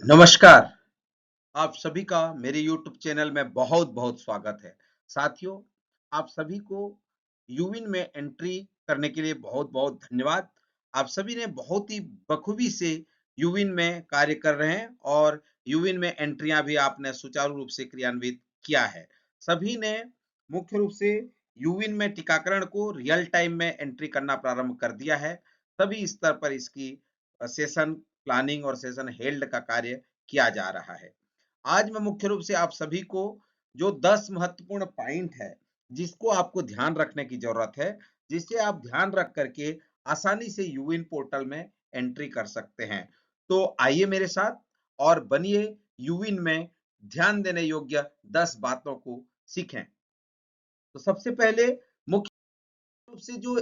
नमस्कार। आप सभी का मेरे YouTube चैनल में बहुत-बहुत स्वागत है। साथियों, आप सभी को यूविन में एंट्री करने के लिए बहुत-बहुत धन्यवाद। आप सभी ने बहुत ही बखूबी से यूविन में कार्य कर रहे हैं और यूविन में एंट्रियाँ भी आपने सुचारू रूप से क्रियान्वित किया है। सभी ने मुख्य रूप से यूविन में टीकाकरण को रियल टाइम में एंट्री करना प्रारंभ कर दिया है। सभी स्तर पर इसकी सेशन प्लानिंग और सेशन हेल्ड का कार्य किया जा रहा है। आज मैं मुख्य रूप से आप सभी को जो 10 महत्वपूर्ण पॉइंट है, जिसको आपको ध्यान रखने की ज़रूरत है, जिसे आप ध्यान रख कर के आसानी से यूविन पोर्टल में एंट्री कर सकते हैं। तो आइए मेरे साथ और बनिए यूविन में ध्यान देने योग्य 10 बातों को सीखें। तो सबसे पहले मुख्य रूप से जो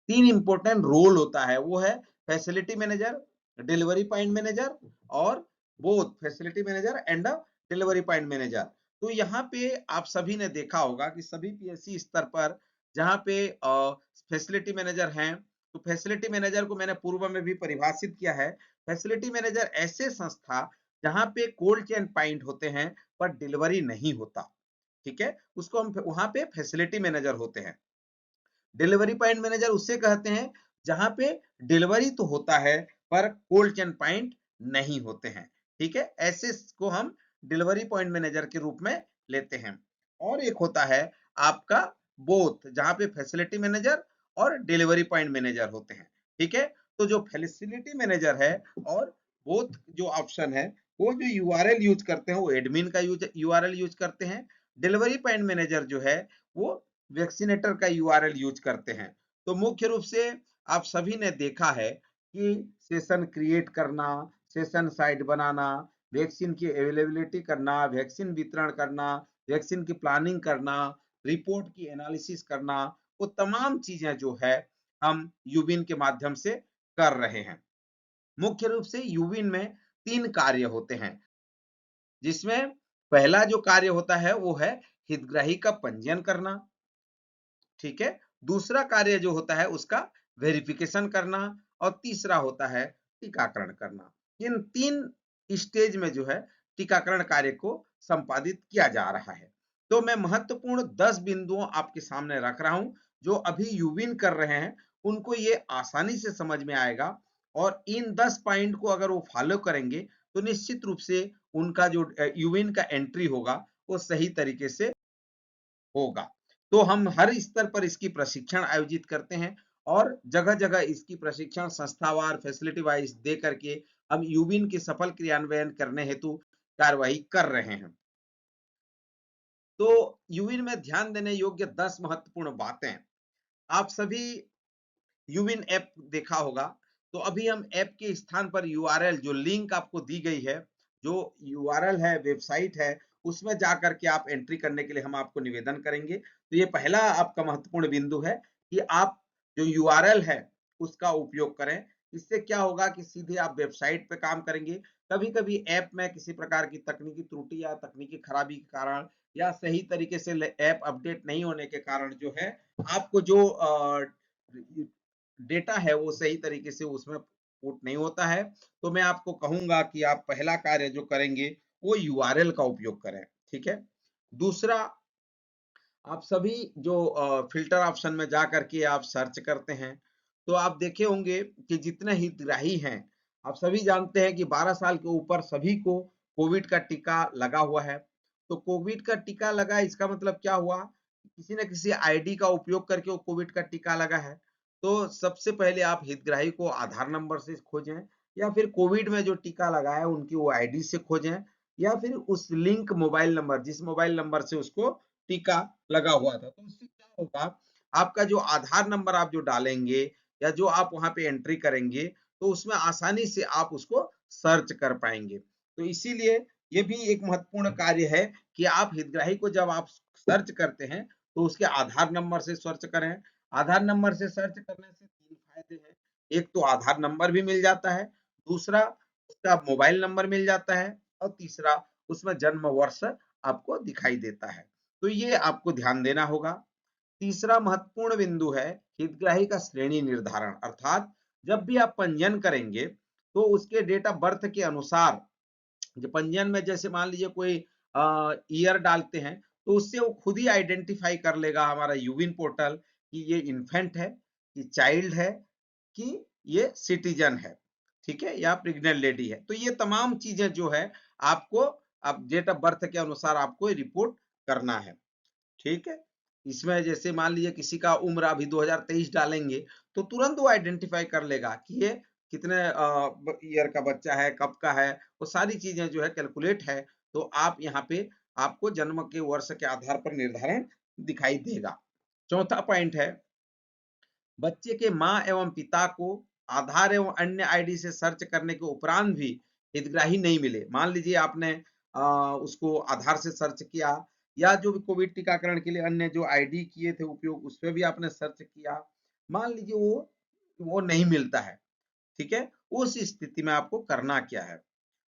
3 इम्पोर्टेंट रोल होता है, वो है facility manager, delivery point manager और both facility manager and delivery point manager. तो यहाँ पे आप सभी ने देखा होगा कि सभी पीएससी स्तर पर जहाँ पे फैसिलिटी मैनेजर हैं, तो फैसिलिटी मैनेजर को मैंने पूर्व में भी परिभाषित किया है। फैसिलिटी मैनेजर ऐसे संस्था जहाँ पे कोल्ड चेन पॉइंट होते हैं, पर डिलीवरी नहीं होता, ठीक है? उसको हम वहाँ पे फैसिलिटी मैनेजर होते हैं। डिलीवरी पॉइंट मैनेजर उसे कहते हैं जहां पे डिलीवरी तो होता है पर कोल्ड चेन पॉइंट नहीं होते हैं, ठीक है? ऐसे को हम डिलीवरी पॉइंट मैनेजर के रूप में लेते हैं। और एक होता है आपका बोथ, जहां पे फैसिलिटी मैनेजर और डिलीवरी पॉइंट मैनेजर होते हैं, ठीक है? तो जो फैसिलिटी मैनेजर है और बोथ जो ऑप्शन है, वो जो यूआरएल यूज करते हैं वो एडमिन का यूआरएल यूज करते हैं। डिलीवरी पॉइंट मैनेजर जो है वो वैक्सीनेटर का यूआरएल यूज करते हैं। तो मुख्य रूप से आप सभी ने देखा है कि सेशन क्रिएट करना, सेशन साइट बनाना, वैक्सीन की अवेलेबिलिटी करना, वैक्सीन वितरण करना, वैक्सीन की प्लानिंग करना, रिपोर्ट की एनालिसिस करना, वो तमाम चीजें जो है हम यूबिन के माध्यम से कर रहे हैं। मुख्य रूप से यूबिन में 3 कार्य होते हैं, जिसमें पहला जो कार्य होता है वो है हितग्राही का पंजीयन करना, ठीक है? दूसरा कार्य जो होता है उसका वेरिफिकेशन करना और तीसरा होता है टीकाकरण करना। इन 3 स्टेज में जो है टीकाकरण कार्य को संपादित किया जा रहा है। तो मैं महत्वपूर्ण 10 बिंदुओं आपके सामने रख रहा हूं, जो अभी यूविन कर रहे हैं उनको ये आसानी से समझ में आएगा और इन 10 पॉइंट को अगर वो फॉलो करेंगे तो निश्चित रूप से उनका जो यूविन का एंट्री होगा वो सही तरीके से होगा। तो हम हर स्तर पर इसकी प्रशिक्षण आयोजित करते हैं और जगह-जगह इसकी प्रशिक्षण संस्थावार, फैसिलिटी वाइज़ दे करके हम यूबिन के सफल क्रियान्वयन करने हेतु कार्यवाही कर रहे हैं। तो यूबिन में ध्यान देने योग्य 10 महत्वपूर्ण बातें। आप सभी यूबिन ऐप देखा होगा, तो अभी हम ऐप के स्थान पर यूआरएल जो लिंक आपको दी गई है, जो यूआरएल है, वेबसाइट है, उसमें जाकर के आप एंट्री करने के लिए हम आपको निवेदन करेंगे। तो ये पहला आपका महत्वपूर्ण बिंदु है कि आप जो यूआरएल है, उसका उपयोग करें। इससे क्या होगा कि सीधे आप वेबसाइट पे काम करेंगे। कभी-कभी ऐप में किसी प्रकार की तकनीकी त्रुटि या तकनीकी खराबी के कारण या सही तरीके से ऐप अपडेट नहीं होने के कारण जो है, आपको जो डेटा है वो सही तरीके से उसमें पुट नहीं होता है। तो मैं आपको कहूंगा कि आप पहला कार्य जो करेंगे वो यूआरएल का उपयोग करें, ठीक है? दूसरा, आप सभी जो फिल्टर ऑप्शन में जा करके आप सर्च करते हैं, तो आप देखे होंगे कि जितने हितग्राही हैं, आप सभी जानते हैं कि 12 साल के ऊपर सभी को कोविड का टीका लगा हुआ है। तो कोविड का टीका लगा, इसका मतलब क्या हुआ? किसी न किसी आईडी का उपयोग करके वो कोविड का टीका लगा है। तो सबसे पहले आप हितग्राही को आधार नंबर से खोजें या फिर कोविड में जो टीका लगा है उनकी वो आईडी से खोजें या फिर उस लिंक मोबाइल नंबर, जिस मोबाइल नंबर से उसको टीका लगा हुआ था। तो उससे क्या होगा, आपका जो आधार नंबर आप जो डालेंगे या जो आप वहाँ पे एंट्री करेंगे, तो उसमें आसानी से आप उसको सर्च कर पाएँगे। तो इसीलिए ये भी एक महत्वपूर्ण कार्य है कि आप हितग्राही को जब आप सर्च करते हैं, तो उसके आधार नंबर से सर्च करें। आधार नंबर से सर्च करने से 3 फायदे हैं। एक तो आधार नंबर भी मिल जाता है, दूसरा उसका मोबाइल नंबर मिल जाता है और तीसरा उसमें जन्म वर्ष आपको दिखाई देता है। तो ये आपको ध्यान देना होगा। तीसरा महत्वपूर्ण बिंदु है हितग्राही का श्रेणी निर्धारण, अर्थात जब भी आप पंजीयन करेंगे तो उसके डेट ऑफ बर्थ के अनुसार जो पंजीयन में जैसे मान लीजिए कोई ईयर डालते हैं, तो उससे वो खुद ही आइडेंटिफाई कर लेगा हमारा यूविन पोर्टल कि ये इन्फेंट है, कि चाइल्ड है, कि ये सिटीजन है, ठीक है, या प्रेग्नेंट लेडी है। तो ये तमाम चीजें जो है आपको अब डेट ऑफ बर्थ के अनुसार आपको रिपोर्ट करना है, ठीक है। इसमें जैसे मान लीजिए किसी का उम्र अभी 2023 डालेंगे, तो तुरंत वो आइडेंटिफाई कर लेगा कि ये कितने ईयर का बच्चा है, कब का है, वो सारी चीजें जो है कैलकुलेट है। तो आप यहाँ पे आपको जन्म के वर्ष के आधार पर निर्धारण दिखाई देगा। चौथा पॉइंट है, बच्चे के माँ एवं पिता को आधार एवं अन्य आईडी से सर्च करने के उपरांत भी हितग्राही नहीं मिले। मान लीजिए आपने उसको आधार से सर्च किया, या जो भी कोविड टीकाकरण के लिए अन्य जो आईडी किए थे उपयोग, उस पर भी आपने सर्च किया, मान लीजिए वो नहीं मिलता है, ठीक है। उस स्थिति में आपको करना क्या है?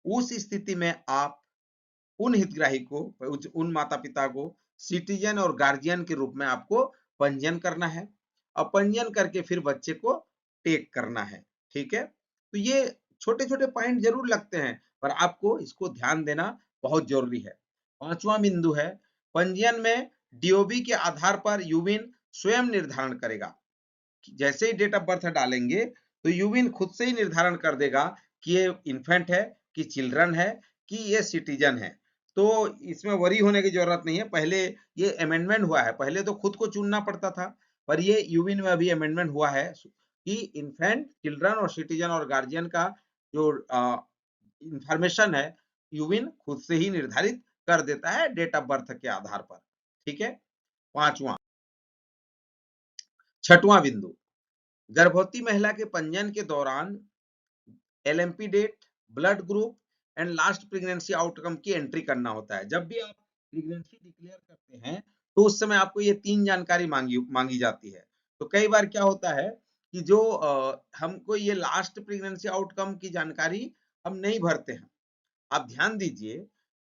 उस स्थिति में आप उन हितग्राही को, उन माता पिता को सिटीजन और गार्जियन के रूप में आपको पंजीयन करना है, और पंजीयन करके फिर बच्चे को टेक करना है, ठीक है। तो ये छोटे छोटे पॉइंट जरूर लगते हैं, पर आपको इसको ध्यान देना बहुत जरूरी है। पांचवा बिंदु है, पंजीयन में डीओबी के आधार पर यूविन स्वयं निर्धारण करेगा। जैसे ही डेट ऑफ बर्थ डालेंगे, तो यूविन खुद से ही निर्धारण कर देगा कि ये इन्फेंट है, कि चिल्ड्रन है, कि ये सिटीजन है। तो इसमें वरी होने की जरूरत नहीं है। पहले ये अमेंडमेंट हुआ है, पहले तो खुद को चुनना पड़ता था, पर ये यूविन में अभी अमेंडमेंट हुआ है कि इन्फेंट, चिल्ड्रन और सिटीजन और गार्जियन का जो इंफॉर्मेशन है, यूविन खुद से ही निर्धारित कर देता है डेट ऑफ बर्थ के आधार पर, ठीक है। पांचवा छठवां बिंदु, गर्भवती महिला के पंजीयन के दौरान LMP date, blood group and last pregnancy outcome की एंट्री करना होता है। जब भी आप प्रेगनेंसी डिक्लेयर करते हैं, तो उस समय आपको ये 3 जानकारी मांगी जाती है। तो कई बार क्या होता है कि जो हमको ये लास्ट प्रेगनेंसी आउटकम की जानकारी हम नहीं भरते हैं। आप ध्यान दीजिए,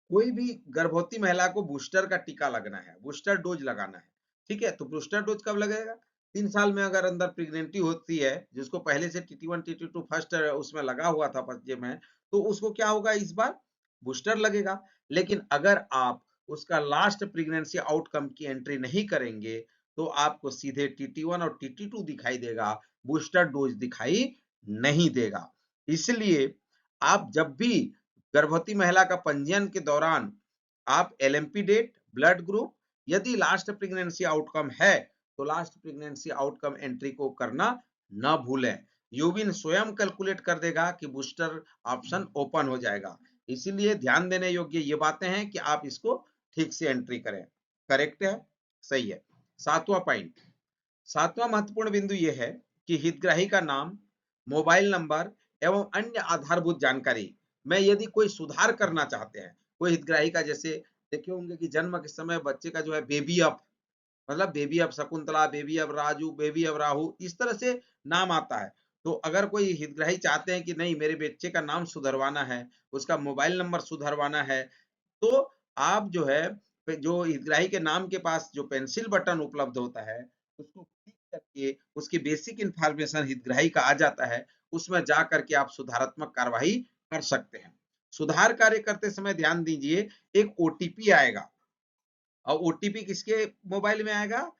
कोई भी गर्भवती महिला को बूस्टर का टीका लगना है, बूस्टर डोज लगाना है, ठीक है। तो बूस्टर डोज कब लगेगा? 3 साल में अगर अंदर प्रेगनेंटी होती है, जिसको पहले से टीटी1 टीटी2 फर्स्ट उसमें लगा हुआ था बच्चे में, तो उसको क्या होगा, इस बार बूस्टर लगेगा। लेकिन अगर आप उसका लास्ट प्रेगनेंसी आउटकम की एंट्री नहीं करेंगे, तो आपको सीधे टीटी1 और टीटी2 दिखाई देगा, बूस्टर डोज दिखाई नहीं देगा। इसलिए आप जब भी गर्भवती महिला का पंजीयन के दौरान आप एलएमपी डेट, ब्लड ग्रुप, यदि लास्ट प्रेगनेंसी आउटकम है, तो लास्ट प्रेगनेंसी आउटकम एंट्री को करना न भूलें। यूविन स्वयं कैलकुलेट कर देगा कि बूस्टर ऑप्शन ओपन हो जाएगा। इसीलिए ध्यान देने योग्य ये बातें हैं कि आप इसको ठीक से एंट्री करें। करेक्ट है, सही है। सातवां पॉइंट, सातवां महत्वपूर्ण बिंदु यह है कि हितग्राही का नाम, मोबाइल नंबर एवं अन्य आधारभूत जानकारी में यदि कोई सुधार करना चाहते हैं, कोई हितग्राही का, जैसे देखे होंगे कि जन्म के समय बच्चे का जो है बेबी अप, मतलब baby up Shakuntala, baby up Raju, baby up Rahu, इस तरह से नाम आता है। तो अगर कोई हितग्राही चाहते हैं कि नहीं, मेरे बच्चे का नाम सुधरवाना है, उसका मोबाइल नंबर सुधरवाना है, तो आप जो है, जो हितग्राही के नाम के पास जो पेंसिल बटन उपलब्ध होता है, उसको क्लिक करके उसकी बेसिक इंफॉर्मेशन हितग्राही का आ जाता है, उसमें जा करके आप सुधारात्मक कार्यवाही कर सकते हैं। सुधार कार्य करते समय ध्यान दीजिए, एक ओटीपी आएगा, और ओटीपी किसके मोबाइल में आएगा?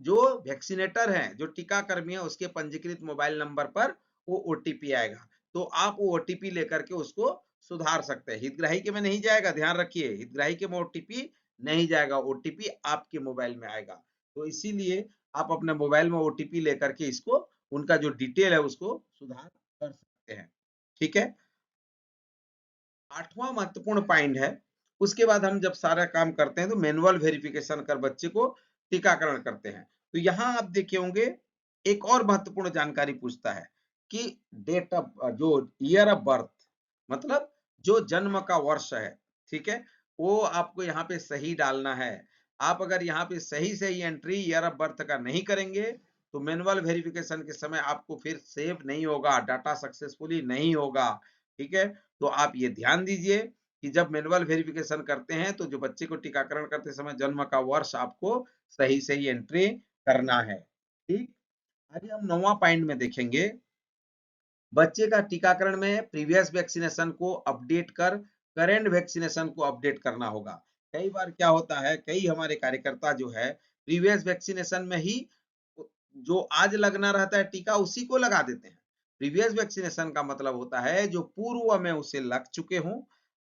जो वैक्सीनेटर है, जो टीकाकर्मी है, उसके पंजीकृत मोबाइल नंबर पर वो ओटीपी आएगा। तो आप वो ओटीपी लेकर के उसको सुधार सकते हैं। हितग्राही के में नहीं जाएगा, ध्यान रखिए, हितग्राही के में ओटीपी नहीं जाएगा, ओटीपी आपके मोबाइल में आएगा। तो इसीलिए आप अपने मोबाइल में ओटीपी लेकर के इसको, उनका जो डिटेल है उसको सुधार कर सकते हैं, ठीक है। आठवां महत्वपूर्ण पॉइंट है, उसके बाद हम जब सारा काम करते हैं, तो मैनुअल वेरिफिकेशन कर बच्चे को टीकाकरण करते हैं। तो यहाँ आप देखे होंगे, एक और महत्वपूर्ण जानकारी पूछता है कि डेट ऑफ, जो ईयर ऑफ बर्थ, मतलब जो जन्म का वर्ष है, ठीक है, वो आपको यहाँ पे सही डालना है। आप अगर यहाँ पे सही सही एंट्री ईयर ऑफ बर्थ का नहीं करेंगे, तो मैनुअल वेरिफिकेशन के समय आपको फिर सेव नहीं होगा, डाटा सक्सेसफुली नहीं होगा, ठीक है। तो आप ये ध्यान दीजिए कि जब मैनुअल वेरिफिकेशन करते हैं, तो जो बच्चे को टीकाकरण करते समय जन्म का वर्ष आपको सही सही एंट्री करना है, ठीक। आगे हम 9वां पॉइंट में देखेंगे, बच्चे का टीकाकरण में प्रीवियस वैक्सीनेशन को अपडेट कर करंट वैक्सीनेशन को अपडेट करना होगा। कई बार क्या होता है, कई हमारे कार्यकर्ता जो है प्रीवियस वैक्सीनेशन में ही जो आज लगना रहता है टीका उसी को लगा देते हैं। प्रीवियस वैक्सीनेशन का मतलब होता है जो पूर्व में उसे लग चुके हों,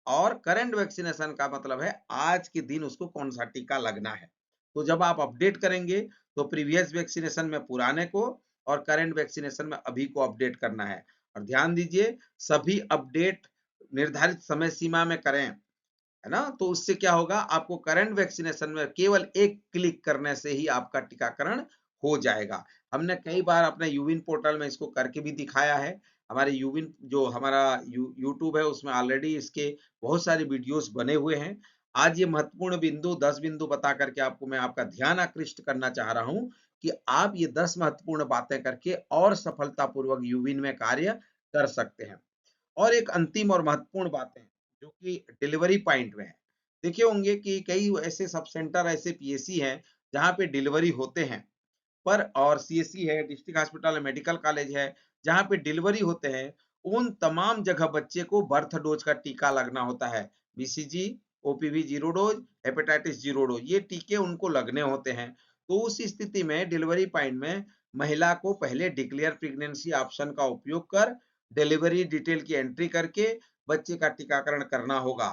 और करंट वैक्सीनेशन का मतलब है आज के दिन उसको कौन-सा टीका लगना है। तो जब आप अपडेट करेंगे तो प्रीवियस वैक्सीनेशन में पुराने को और करंट वैक्सीनेशन में अभी को अपडेट करना है। और ध्यान दीजिए, सभी अपडेट निर्धारित समय सीमा में करें, है ना? तो उससे क्या होगा, आपको करंट वैक्सीनेशन में केवल एक क्लिक करने से ही आपका टीकाकरण हो जाएगा। हमने कई बार अपने यूविन पोर्टल में इसको करके भी दिखाया है। हमारे यूविन जो हमारा यूट्यूब है उसमें ऑलरेडी इसके बहुत सारे वीडियोस बने हुए हैं। आज ये महत्वपूर्ण बिंदु 10 बिंदु बता करके आपको मैं आपका ध्यान आकृष्ट करना चाह रहा हूँ कि आप ये 10 महत्वपूर्ण बातें करके और सफलतापूर्वक यूविन में कार्य कर सकते हैं। और एक अंतिम और महत्वपूर्ण बात है, जो कि डिलीवरी पॉइंट में है। देखे होंगे कि कई ऐसे सब सेंटर, ऐसे पीएससी हैं, जहाँ पे डिलीवरी होते हैं, पर और सीएससी है, डिस्ट्रिक्ट हॉस्पिटल है, मेडिकल कॉलेज है, जहाँ पे डिलीवरी होते हैं, उन तमाम जगह बच्चे को बर्थ डोज का टीका लगना होता है। BCG, OPV 0 dose, hepatitis 0 dose, ये टीके उनको लगने होते हैं। तो उस स्थिति में डिलीवरी पॉइंट में महिला को पहले डिक्लेयर प्रेगनेंसी ऑप्शन का उपयोग कर डिलीवरी डिटेल की एंट्री करके बच्चे का टीकाकरण करना होगा।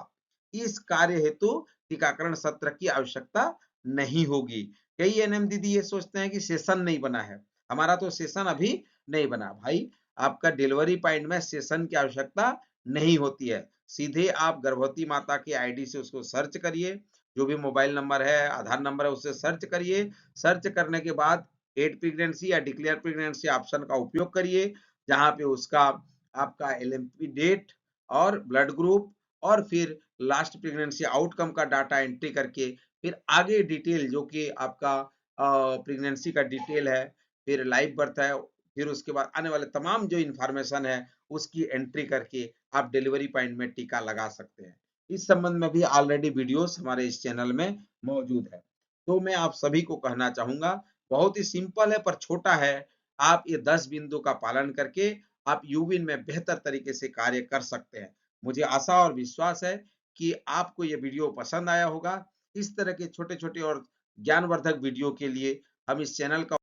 इस कार्य हेतु टीकाकरण सत्र की आवश्यकता नहीं होगी। कई एनएम दीदी ये सोचते हैं कि सेशन नहीं बना है। हमारा तो सेशन अभी नहीं बना। भाई, आपका डिलीवरी पॉइंट में सेशन की आवश्यकता नहीं होती है। सीधे आप गर्भवती माता की आईडी से उसको सर्च करिए, जो भी मोबाइल नंबर है, आधार नंबर है, उससे सर्च करिए। सर्च करने के बाद एड प्रेगनेंसी या डिक्लेयर प्रेगनेंसी ऑप्शन का उपयोग करिए, जहाँ पे उसका आपका एलएमपी डेट और ब्लड ग्रुप और फिर लास्ट प्रेगनेंसी आउटकम का डाटा एंट्री करके फिर आगे डिटेल जो कि आपका प्रेगनेंसी का डिटेल है, फिर लाइव बर्थ है, फिर उसके बाद आने वाले तमाम जो इन्फॉर्मेशन है, उसकी एंट्री करके आप डिलीवरी पॉइंट में टीका लगा सकते हैं। इस संबंध में भी ऑलरेडी वीडियोस हमारे इस चैनल में मौजूद है। तो मैं आप सभी को कहना चाहूँगा, बहुत ही सिंपल है पर छोटा है। आप ये 10 बिंदु का पालन करके आप यूविन में बेहतर तरीके से कार्य कर सकते हैं। मुझे आशा और विश्वास है कि आपको ये वीडियो पसंद आया होगा। इस तरह के छोटे-छोटे और ज्ञानवर्धक वीडियो के लिए हम इस चैनल का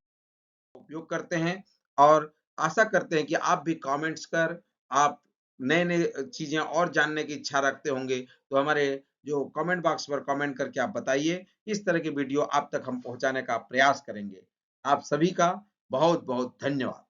उपयोग करते हैं, और आशा करते हैं कि आप भी कमेंट्स कर आप नए-नए चीज़ें और जानने की इच्छा रखते होंगे, तो हमारे जो कमेंट बॉक्स पर कमेंट करके आप बताइए। इस तरह की वीडियो आप तक हम पहुँचाने का प्रयास करेंगे। आप सभी का बहुत-बहुत धन्यवाद।